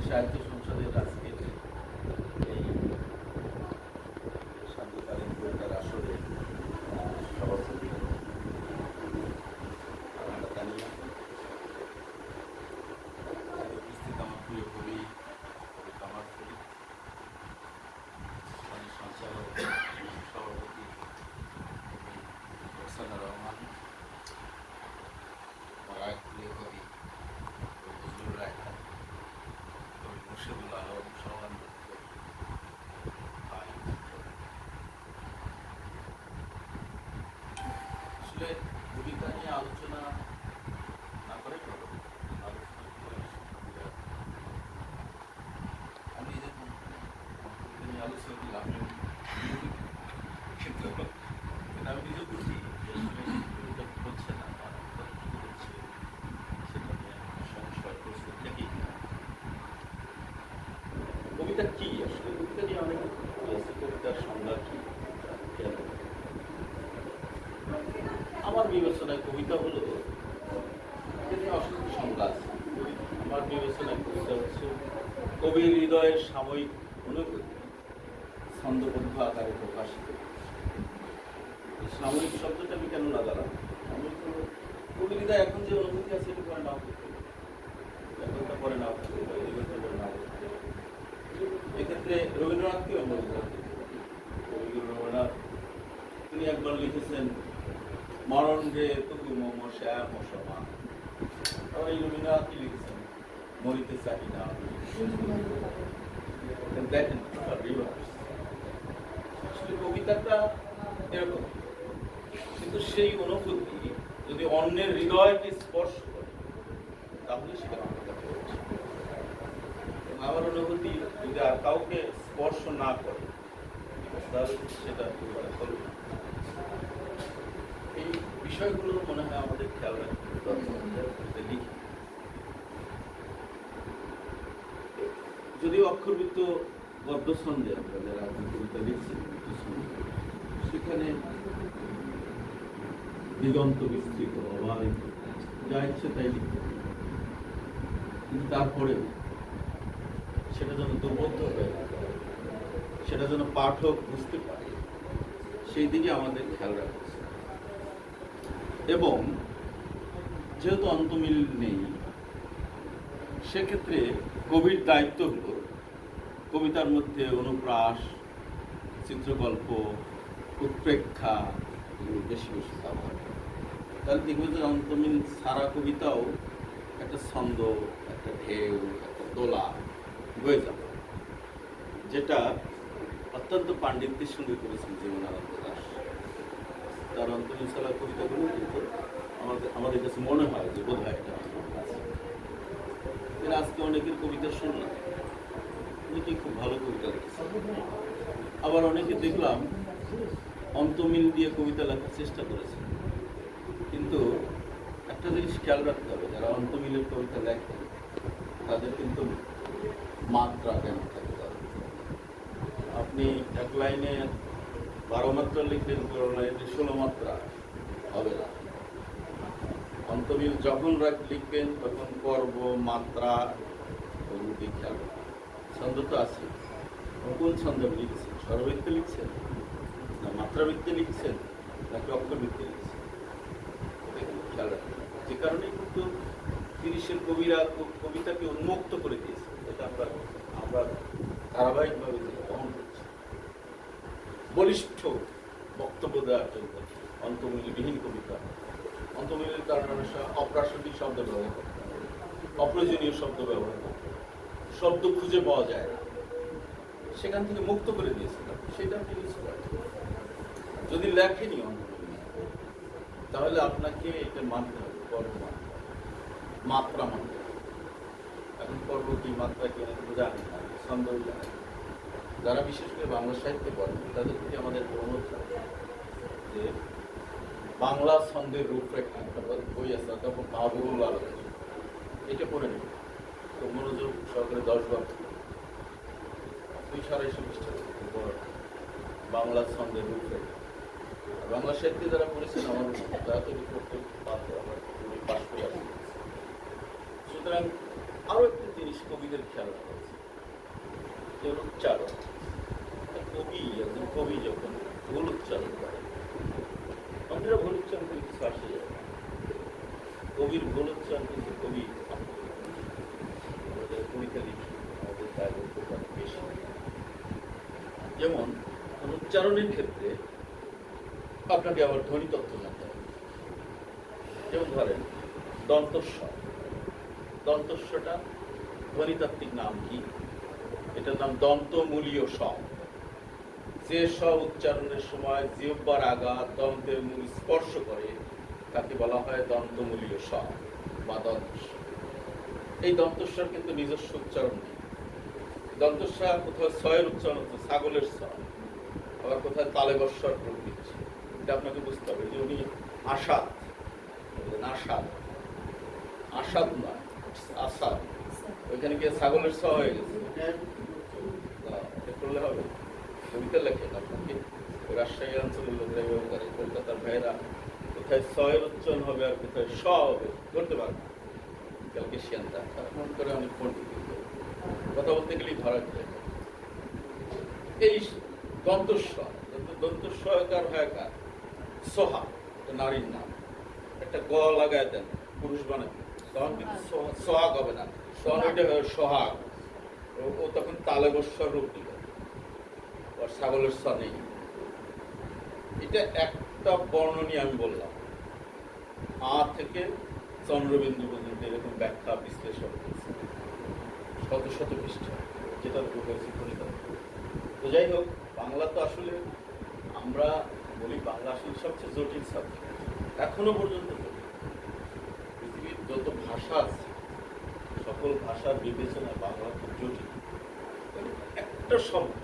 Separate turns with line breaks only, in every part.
সাহিত্য সংসদের আজকের এই শান্তকালীন কবিতার আসরে সভাপতি তানিয়া, উপস্থিত আমার প্রিয় কবি কামাল ফরিদ, সঞ্চালক সভাপতি রোকসানা রহমান, আমার এক প্রিয় কবি নজরুল রায়হান, কবি মুর্শিদুল আলম, সমানন্দ ভাই। আসলে কবিতা নিয়ে আলোচনা না করে ভালো। আলোচনা করে আমি যখন কবিতা নিয়ে আলোচনা করলাম কিন্তু আমি নিজে বুঝি যে আসলে কবিতা হচ্ছে না বা হচ্ছে সেটা নিয়ে সংশয় প্রশ্ন থেকেই না। কবিতা কি আসলে? কবিতা নিয়ে অনেক কবিতার সংজ্ঞা কি, কেন? আমার বিবেচনায় কবিতা হলো, অসংখ্য সংজ্ঞা আছে। আমার বিবেচনায় কবিতা হচ্ছে কবির হৃদয়ের সাময়িক অনুভূতি ছন্দবদ্ধ আকারে প্রকাশিত। সাময়িক শব্দটা আমি কেন লাগালাম? আমি তো কবির হৃদয় এখন যে অনুভূতি আছে এটা পরে নাও করতে, এখনটা পরে নাও করতে পারে, এগুলোটা পরে নাও করতে পারে। এক্ষেত্রে রবীন্দ্রনাথকেও আমরা উদাহরণ দিতে পারি। কবিগুরু রবীন্দ্রনাথ তিনি একবার লিখেছেন, মরণ যে তবু মম শ্যাম সমান। আবার এই রবীন্দ্রনাথই লিখেছেন, মরিতে চাই না। দেখেন আসলে কবিতাটা এরকম, কিন্তু সেই অনুভূতি যদি অন্যের হৃদয়কে স্পর্শ করে তাহলে সেটা কবিতা হয়ে ওঠে। আমার অনুভূতি যদি আর কাউকে স্পর্শ না করে তাহলে সেটা একেবারে হলো না। এই বিষয়গুলো মনে হয় আমাদের খেয়াল রাখতে লিখি। যদিও অক্ষরবৃত্ত গদ্য ছন্দে আমরা যারা কবিতা লিখছি, সেখানে দিগন্ত বিস্তৃত, অবারিত, যা ইচ্ছে তাই লিখতে পারি, কিন্তু তারপরেও সেটা যেন দুর্বোধ্য হয়ে না যায়, সেটা যেন পাঠক বুঝতে পারে, সেই দিকে আমাদের খেয়াল রাখতে। এবং যেহেতু অন্তমিল নেই, সেক্ষেত্রে কবির দায়িত্ব হলো কবিতার মধ্যে অনুপ্রাস, চিত্রকল্প, উৎপ্রেক্ষা এগুলো বেশি বেশি ব্যবহার করে। তাহলে দেখবে যে অন্তমিল সারা কবিতাও একটা ছন্দ, একটা ঢেউ, একটা দোলা বয়ে যাবে, যেটা অত্যন্ত পাণ্ডিত্যের সঙ্গে করেছেন জীবনানন্দ দাশ। তার অন্তমিল সারা কবিতাগুলো কিন্তু আমাদের কাছে মনে হয় যে বোধ হয় এটা আছে। আজকে অনেকের কবিতা শুনলাম, অনেকেই খুব ভালো কবিতা লিখেছে। আবার অনেকে দেখলাম অন্তমিল দিয়ে কবিতা লেখার চেষ্টা করেছে, কিন্তু একটা জিনিস খেয়াল রাখতে হবে, যারা অন্তমিলের কবিতা লেখে তাদের কিন্তু মাত্রা জ্ঞান থাকতে হবে। আপনি এক লাইনে 12 মাত্রা লিখলেন, 16 মাত্রা হবে না। অন্তমিল যখন লিখবেন তখন পর্ব, মাত্রা ওগুলি খেয়াল রাখবেন। ছন্দ তো আছে, কোন ছন্দে লিখছেন? স্বরবৃত্তে লিখছেন না মাত্রাবৃত্তে লিখছেন নাকি অক্ষরবৃত্তে লিখছেন? এটা কিন্তু খেয়াল রাখবেন। যে কারণে কিন্তু 30-এর কবিরা কবিতাকে উন্মুক্ত করে দিয়েছে। এটা আমরা ধারাবাহিকভাবে গ্রহণ করছি। বলিষ্ঠ বক্তব্য দেওয়ার জন্য অন্তমিলবিহীন কবিতা, অন্তমিলের কারণে অপ্রাসঙ্গিক শব্দ ব্যবহার করতে হবে, অপ্রয়োজনীয় শব্দ ব্যবহার করতে হবে, শব্দ খুঁজে পাওয়া যায় না, সেখান থেকে মুক্ত করে দিয়েছিলাম। সেটা আপনি ইউজ করেন। যদি লেখেনি অন্তমিল, তাহলে আপনাকে এটা মানতে হবে, পর্ব মানতে হবে, মাত্রা মানতে হবে। এখন পর্ব কি, মাত্রা কি অনেকে জানে না, ছন্দও জানে। যারা বিশেষ করে বাংলা সাহিত্যে পড়েন তাদের প্রতি আমাদের অনুরোধ থাকে যে বাংলা ছন্দের রূপরেখা একটা বই আছে, তখন মাহবুবুল আলম, এটা পড়ে নেব। তো মনোযোগ সহকারে 10 বার 200-250 পৃষ্ঠা বাংলা ছন্দের রূপরেখা। বাংলা সাহিত্যে যারা পড়েছেন আমার তারা তো পড়তে পারতো, আমরা পাশ করে আসি। সুতরাং আরও একটা জিনিস কবিদের খেয়াল রাখা উচিত, যে উচ্চারণ। একজন কবি যখন ভুল উচ্চারণ করে, অন্যরা ভুল উচ্চারণ করে কিছু আসে যায়, কবির ভুল উচ্চারণ কিন্তু কবি আমাদের কবিতা লিখি আমাদের দায়বদ্ধতা বেশি। যেমন উচ্চারণের ক্ষেত্রে আপনাকে আবার ধ্বনি তথ্য জানতে হবে। যেমন ধরেন দন্তস্বর, দন্তস্বটা ধ্বনিতাত্ত্বিক নাম কি? এটার নাম দন্তমূলীয় স। যে স উচ্চারণের সময় জিহ্বার আঘাত দন্তের মূল স্পর্শ করে তাকে বলা হয় দন্তমূলীয় স বা দন্তস্বর। এই দন্তস্বর কিন্তু নিজস্ব উচ্চারণ নেই। দন্তস্বর কোথাও ছয়ের উচ্চারণ হচ্ছে ছাগলের স, আবার কোথায় তালেবস্বর রূপ দিচ্ছে। এটা আপনাকে বুঝতে হবে যে উনি আসাদ, আসাদ, আসাদ নয় আসাদ, ওইখানে গিয়ে ছাগলের স হয়ে গেছে। করলে হবে কবিতা লেখেন আপনাকে রাজশাহী অঞ্চলের লোকরা এভাবে করে, কলকাতার ভাইয়েরা কোথায় ছয়ের উচ্চারণ হবে আর কোথায় স হবে ধরতে পারবে। কালকে শিয়ানটা ফোন করে অনেক ফোন কথা বলতে গেলেই ধরা যায়। এই দন্তস্বর, দন্তস্বয়কার হয়কার সোহা, এটা নারীর নাম, একটা গ লাগায় দেন পুরুষ বানাবে, তখন কিন্তু সোহাগ হবে না, তখন ওইটা সোহাগ। ও তখন তালেবস্বর রূপ দিল, আর ছাগলের স নেই। এটা একটা বর্ণ নিয়ে আমি বললাম। আ থেকে চন্দ্রবিন্দু পর্যন্ত এরকম ব্যাখ্যা বিশ্লেষণ করেছে শত শত পৃষ্ঠা, যেটা হয়েছে ধ্বনিতত্ত্ব। তো যাই হোক, বাংলা তো আসলে আমরা বলি বাংলা আসলে সবচেয়ে জটিল সাবজেক্ট এখনো পর্যন্ত। পৃথিবীর যত ভাষা আছে সকল ভাষার বিবেচনায় বাংলা খুব জটিল। একটা শব্দ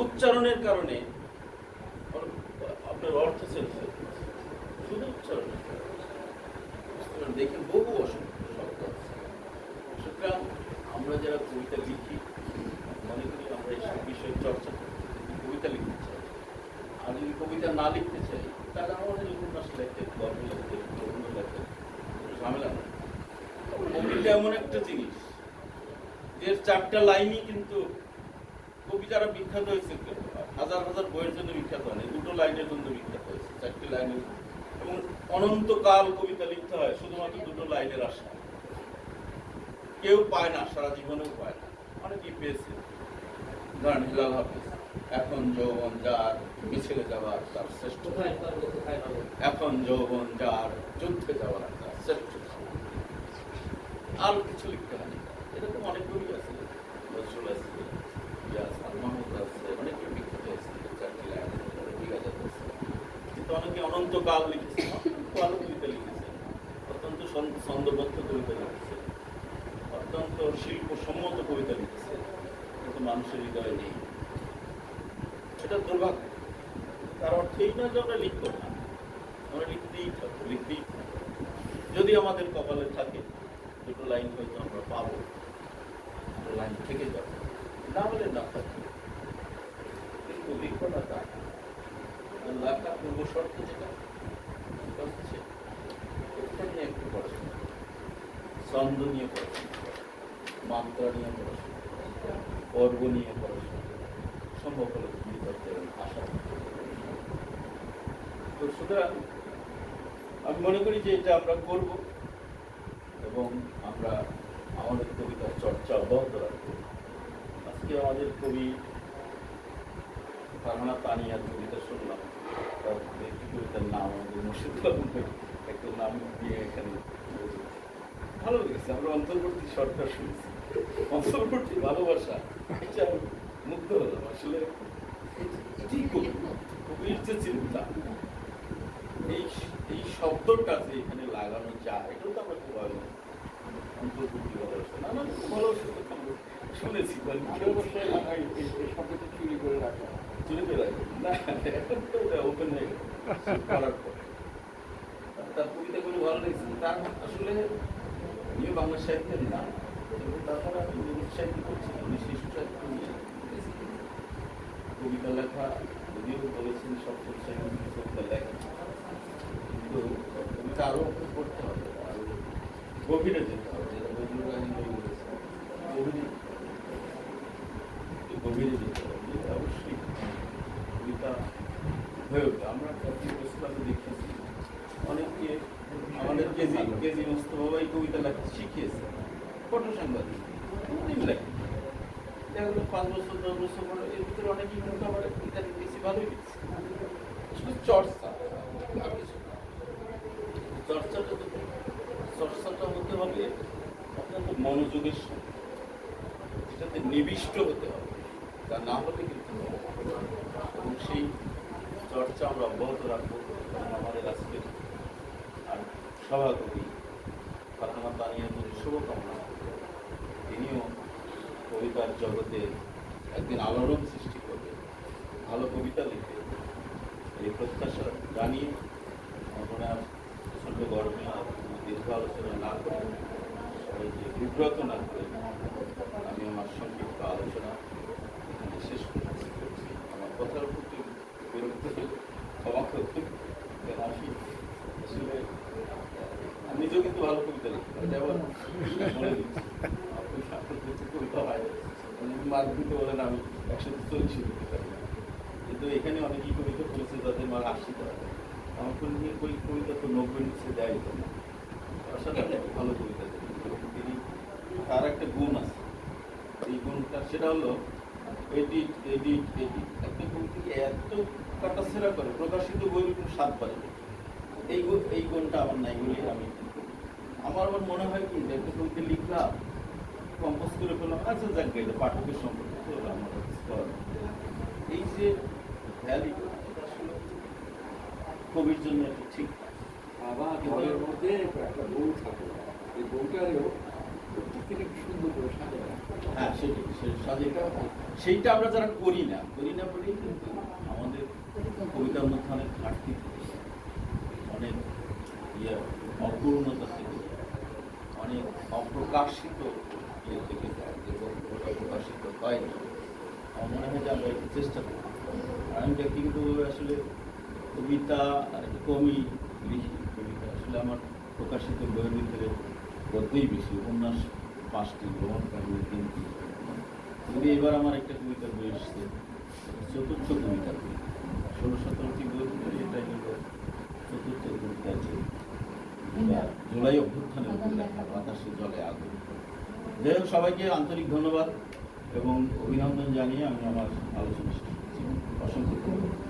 উচ্চারণের কারণে আপনার অর্থ চেঞ্জ হয়ে যাচ্ছে, শুধু উচ্চারণের কারণে। দেখে বহু অসংখ্য শব্দ আছে। সুতরাং আমরা যারা কবিতা লিখি মনে করি আমরা এইসব বিষয়ে চর্চা করি, কবিতা লিখতে চাই। আর যদি কবিতা না লিখতে চাই তাহলে আমাদের উপন্যাস লেখে, গল্প লেখে, প্রবন্ধ লেখে, ঝামেলা নেই। কবিতা এমন একটা জিনিস যে চারটা লাইনই কিন্তু কবি যারা বিখ্যাত হয়েছে হাজার হাজার বইয়ের জন্য বিখ্যাত হয়, দুটো লাইনের জন্য বিখ্যাত হয়েছে, চারটি লাইনের। এবং অনন্তকাল কবিতা লিখতে হয় শুধুমাত্র দুটো লাইনের আশা। কেউ পায় না, সারা জীবনেও পায় না, অনেকেই পেয়েছে। ধরেন হিলাল হাফিজ, এখন যৌবন যার মিছিলে যাওয়ার তার শ্রেষ্ঠ, এখন যৌবন যার যুদ্ধে যাওয়ার তার শ্রেষ্ঠ। আর কিছু লিখতে হয় না। এরকম অনেক কবি আছে, নজরুল আছে, মাহমুদ আছে, অনেকে বিখ্যাত হয়েছে চারটি লাইন, কিন্তু অনেকে অনন্তকাল লিখেছে, ভালো কবিতা লিখেছে, অত্যন্ত ছন্দবদ্ধ কবিতা লিখেছে, অত্যন্ত শিল্পসম্মত কবিতা লিখেছে, কিন্তু মানুষের হৃদয়ে নেই। এটা দুর্ভাগ্য। তার অর্থ এই না যে আমরা লিখবো না, আমরা লিখতেই থাকবো, লিখতেই থাকবো। যদি আমাদের কপালে থাকে দুটো লাইন হয়তো আমরা পাবো, দুটো লাইন থেকে যাবো, না হলে না থাকবে। কিন্তু লিখবো না তা লেখা পূর্ব শর্ত যেটা হচ্ছে এটা নিয়ে একটু পড়াশোনা, ছন্দ নিয়ে পড়াশোনা, মাত্রা নিয়ে পড়াশোনা, পর্ব নিয়ে পড়াশোনা, সম্ভব হলে তুমি করতে ভাষা। তো সুতরাং আমি মনে করি যে এটা আমরা করব এবং আমরা আমাদের কবিতার চর্চা অব্যাহত রাখবো। আজকে আমাদের কবি ফারহানা তানিয়ার কবিতা শুনলাম, তার একটি কবিতার নাম আমাদের মুর্শিদুল একটা নাম দিয়ে এখানে ভালো লেগেছে। আমরা অন্তর্বর্তী সরকার শুনেছি, অন্তর্বর্তী ভালোবাসা, এটা মুগ্ধ হলাম। আসলে কি কবির যে চিন্তা, এই শব্দটা যে এখানে লাগানো যায়, এটাও তো আমরা খুব ভালো অন্তর্বর্তী ভালোবাসা, নানান ভালোবাসা শুনেছি। শব্দটা চুরি করে রাখা, চুরি করে রাখা না, এখন তো ওটা ওপেন হয়ে গেল করার পর। তার কবিতা করে ভালো লেগেছে। তার আসলে নিয়ে বাংলা সাহিত্যের না, তাছাড়া আমি ইংলিশ সাহিত্য করছি, আমি শিশু সাহিত্য নিয়ে কবিতা লেখা, যদিও বলেছেন সপ্তম শ্রেণীর কবিতা লেখা, কিন্তু কবিতা আরো করতে হবে, আরো গভীরে যেতে হবে, যেটা নজরুল বলেছেন গভীরে গভীরে যেতে হবে, অবশ্যই কবিতা হয়ে ওঠে। আমরা জাতীয় পুরস্কারে দেখেছি অনেককে, আমাদের কেজি মোস্তফা এই কবিতা লেখা শিখিয়েছে, ফটো সাংবাদিক অনেক লেখে, দেখা গেলো 5 বছর 10 বছর পরে এর ভিতরে অনেকেই কিন্তু আবার কবিতা লিখেছি, ভালোই লিখেছি। শুধু চর্চা, আর কিছু না। চর্চাটা হতে হবে অত্যন্ত মনোযোগের সঙ্গে, এটাতে নিবিষ্ট হতে হবে, তা না হলে কিন্তু এবং সেই চর্চা আমরা অব্যাহত রাখবো। আমাদের আজকের আর সভাপতি ফারহানা তানিয়ার শুভকামনা, তিনিও কবিতার জগতে একদিন আলোড়ন সৃষ্টি করবে, ভালো কবিতা লিখবে, এই প্রত্যাশা জানিয়ে আমার মনে হয় প্রচণ্ড গর্বে দীর্ঘ আলোচনা না করে, সবাইকে বিব্রত না করে আমি আমার সংক্ষিপ্ত আলোচনা এখানে শেষ করছি। আমার কথার প্রতি বিরক্ত হয়ে ক্ষমা করতে আসি। আসলে আমি নিজেও কিন্তু ভালো কবিতা লিখি, এটা আবার বলে দিচ্ছি, কবিতা হয় মার্ক দিতে বলেন আমি 140 দিতে পারি, কিন্তু এখানে অনেকেই কবিতা করেছে তাদের মার্ক 80 দেওয়া, আমার কবিতা তো 90 নিচে দেয় না। আসলে ভালো কবিতা তিনি, তার একটা গুণ আছে, এই গুণটা সেটা হলো এডিট একটা কবিতাকে এত কাটাছেড়া করে, প্রকাশিত বইয়ের কোনো স্বাদ পারে না। এই গুণটা আমার নাই বলে আমি আমার মনে হয় কি একটা কবিতা লিখলাম, কম্পোজ করে ফেললাম, আচ্ছা যাক গেলে পাঠকের সম্পর্কে আমার এই যে ভ্যালি, এটা আসলে কবির জন্য একটা ঠিক।
আবার ঘরের মধ্যে একটা বউ থাকে, এই বউটারেও প্রত্যেকটা সুন্দর করে সাজায়।
হ্যাঁ, সাজাইটা সেইটা আমরা যারা করি না বলেই কিন্তু আমাদের কবিতার মধ্যে অনেক ঘাটতি থেকে যায়, অনেক অপূর্ণতা থেকে যায়, অনেক অপ্রকাশিত থেকে যায়, এবং ওটা প্রকাশিত হয় না। আমার মনে হয় যে আমরা একটু চেষ্টা করি। আর আমি ব্যক্তিগতভাবে আসলে কবিতা আর একটু কমই লিখি। কবিতা আসলে আমার প্রকাশিত বইয়ের ভিতরে গদ্যই বেশি, উপন্যাস 5টি, ভ্রমণ কাহিনী 3টি। যদি এবার আমার একটা কবিতার বই এসছে, চতুর্থ কবিতার বই, 16-17টি বইয়ের ভিতরে এটাই হলো চতুর্থ কবিতার বই, জুলাই অভ্যুত্থানের উপর লেখা, বাতাসে জলে আগুন। যাই হোক, সবাইকে আন্তরিক ধন্যবাদ এবং অভিনন্দন জানিয়ে আমি আমার আলোচনা শেষ করছি। অসংখ্য ধন্যবাদ।